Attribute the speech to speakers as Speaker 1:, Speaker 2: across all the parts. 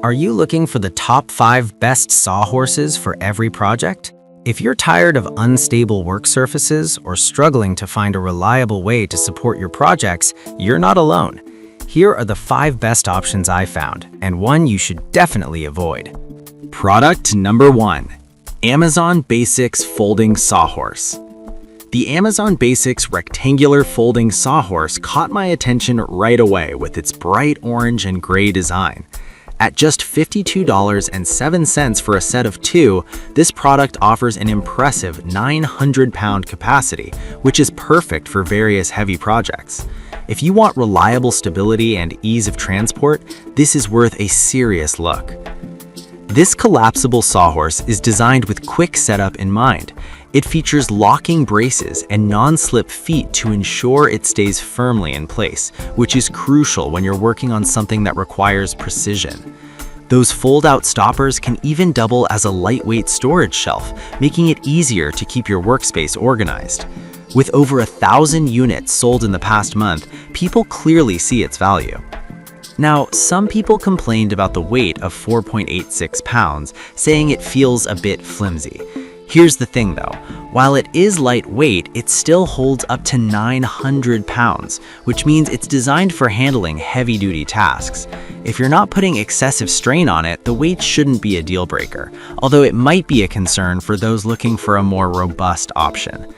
Speaker 1: Are you looking for the top 5 best sawhorses for every project? If you're tired of unstable work surfaces or struggling to find a reliable way to support your projects, you're not alone. Here are the 5 best options I found, and one you should definitely avoid. Product number 1. Amazon Basics Folding Sawhorse. The Amazon Basics rectangular folding sawhorse caught my attention right away with its bright orange and gray design. At just $52.07 for a set of 2, this product offers an impressive 900-pound capacity, which is perfect for various heavy projects. If you want reliable stability and ease of transport, this is worth a serious look. This collapsible sawhorse is designed with quick setup in mind. It features locking braces and non-slip feet to ensure it stays firmly in place, which is crucial when you're working on something that requires precision. Those fold-out stoppers can even double as a lightweight storage shelf, making it easier to keep your workspace organized. With over 1,000 units sold in the past month, people clearly see its value. Now, some people complained about the weight of 4.86 pounds, saying it feels a bit flimsy. Here's the thing though, while it is lightweight, it still holds up to 900 pounds, which means it's designed for handling heavy-duty tasks. If you're not putting excessive strain on it, the weight shouldn't be a deal breaker, although it might be a concern for those looking for a more robust option.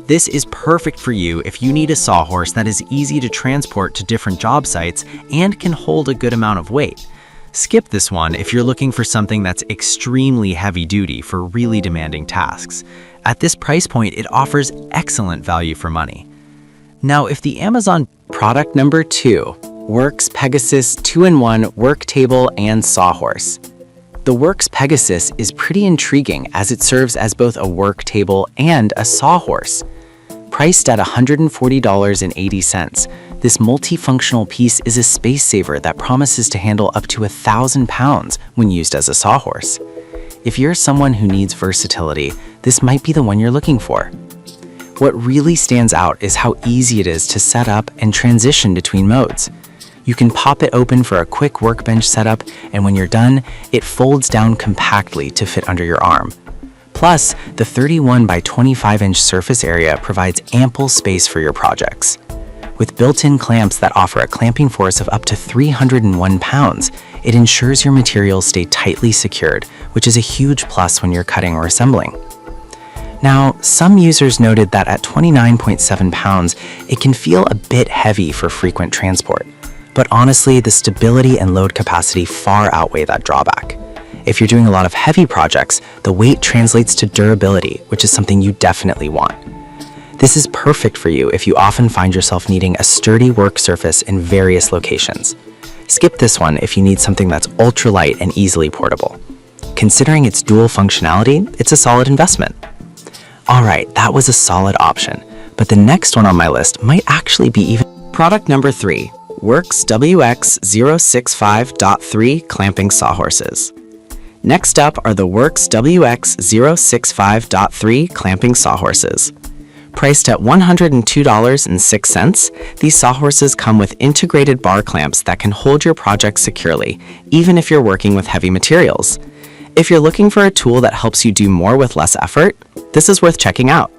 Speaker 1: This is perfect for you if you need a sawhorse that is easy to transport to different job sites and can hold a good amount of weight. Skip this one if you're looking for something that's extremely heavy-duty for really demanding tasks. At this price point, it offers excellent value for money. Now, if the Amazon product number 2, Worx Pegasus 2-in-1 work table and sawhorse. The Worx Pegasus is pretty intriguing as it serves as both a work table and a sawhorse. Priced at $140.80, this multifunctional piece is a space saver that promises to handle up to 1,000 pounds when used as a sawhorse. If you're someone who needs versatility, this might be the one you're looking for. What really stands out is how easy it is to set up and transition between modes. You can pop it open for a quick workbench setup, and when you're done, it folds down compactly to fit under your arm. Plus, the 31 by 25-inch surface area provides ample space for your projects. With built-in clamps that offer a clamping force of up to 301 pounds, it ensures your materials stay tightly secured, which is a huge plus when you're cutting or assembling. Now, some users noted that at 29.7 pounds, it can feel a bit heavy for frequent transport. But honestly, the stability and load capacity far outweigh that drawback. If you're doing a lot of heavy projects, the weight translates to durability, which is something you definitely want. This is perfect for you if you often find yourself needing a sturdy work surface in various locations. Skip this one if you need something that's ultralight and easily portable. Considering its dual functionality, it's a solid investment. Alright, that was a solid option, but the next one on my list might actually be even. Product number 3, Worx WX065.3 clamping sawhorses. Next up are the Worx WX065.3 clamping sawhorses. Priced at $102.06, these sawhorses come with integrated bar clamps that can hold your project securely, even if you're working with heavy materials. If you're looking for a tool that helps you do more with less effort, this is worth checking out.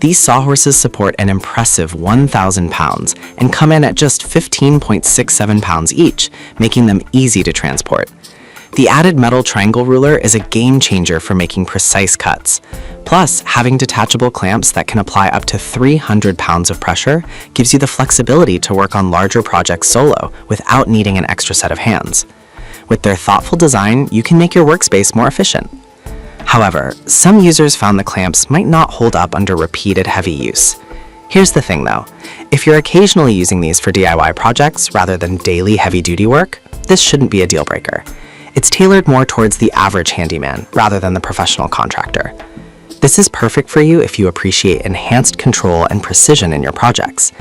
Speaker 1: These sawhorses support an impressive 1,000 pounds and come in at just 15.67 pounds each, making them easy to transport. The added metal triangle ruler is a game changer for making precise cuts. Plus, having detachable clamps that can apply up to 300 pounds of pressure gives you the flexibility to work on larger projects solo without needing an extra set of hands. With their thoughtful design, you can make your workspace more efficient. However, some users found the clamps might not hold up under repeated heavy use. Here's the thing though, if you're occasionally using these for DIY projects rather than daily heavy-duty work, this shouldn't be a deal breaker. It's tailored more towards the average handyman rather than the professional contractor. This is perfect for you if you appreciate enhanced control and precision in your projects.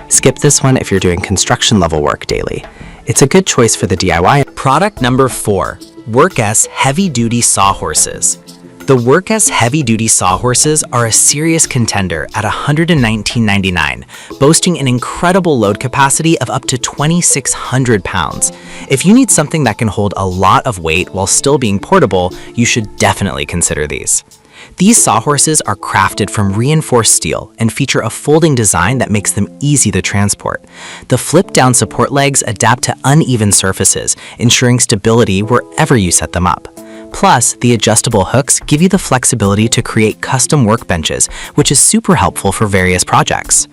Speaker 1: Skip this one if you're doing construction-level work daily. It's a good choice for the DIY. Product number 4, Worx Heavy Duty Sawhorses. The Worx heavy-duty sawhorses are a serious contender at $119.99, boasting an incredible load capacity of up to 2,600 pounds. If you need something that can hold a lot of weight while still being portable, you should definitely consider these. These sawhorses are crafted from reinforced steel and feature a folding design that makes them easy to transport. The flip-down support legs adapt to uneven surfaces, ensuring stability wherever you set them up. Plus, the adjustable hooks give you the flexibility to create custom workbenches, which is super helpful for various projects.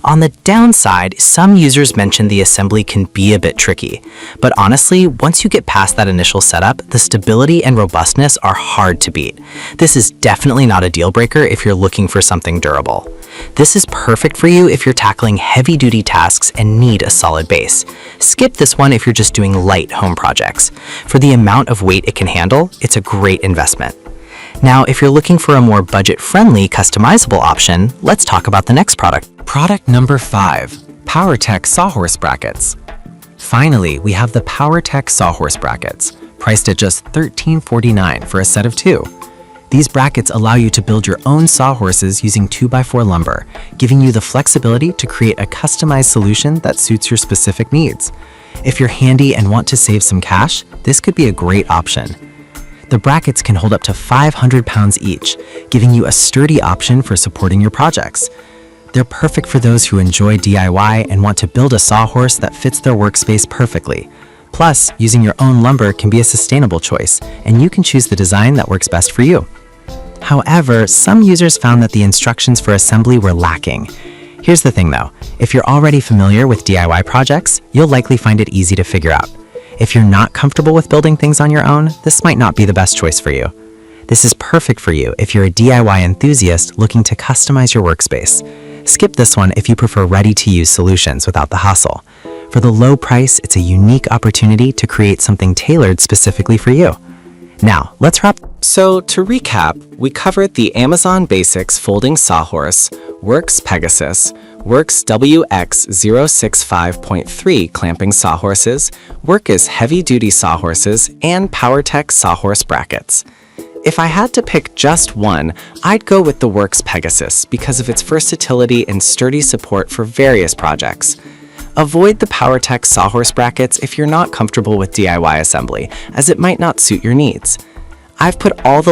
Speaker 1: On the downside, some users mention the assembly can be a bit tricky. But honestly, once you get past that initial setup, the stability and robustness are hard to beat. This is definitely not a deal breaker if you're looking for something durable. This is perfect for you if you're tackling heavy-duty tasks and need a solid base. Skip this one if you're just doing light home projects. For the amount of weight it can handle, it's a great investment. Now, if you're looking for a more budget-friendly, customizable option, let's talk about the next product. Product number 5, PowerTech Sawhorse Brackets. Finally, we have the PowerTech Sawhorse Brackets, priced at just $13.49 for a set of 2. These brackets allow you to build your own sawhorses using 2x4 lumber, giving you the flexibility to create a customized solution that suits your specific needs. If you're handy and want to save some cash, this could be a great option. The brackets can hold up to 500 pounds each, giving you a sturdy option for supporting your projects. They're perfect for those who enjoy DIY and want to build a sawhorse that fits their workspace perfectly. Plus, using your own lumber can be a sustainable choice, and you can choose the design that works best for you. However, some users found that the instructions for assembly were lacking. Here's the thing though, if you're already familiar with DIY projects, you'll likely find it easy to figure out. If you're not comfortable with building things on your own, this might not be the best choice for you. This is perfect for you if you're a DIY enthusiast looking to customize your workspace. Skip this one if you prefer ready-to-use solutions without the hassle. For the low price, it's a unique opportunity to create something tailored specifically for you. Now, let's wrap. So, to recap, we covered the Amazon Basics Folding Sawhorse, Worx Pegasus, Worx WX065.3 Clamping Sawhorses, Worx Heavy-Duty Sawhorses, and PowerTech Sawhorse Brackets. If I had to pick just one, I'd go with the Worx Pegasus because of its versatility and sturdy support for various projects. Avoid the PowerTech Sawhorse Brackets if you're not comfortable with DIY assembly, as it might not suit your needs. I've put all the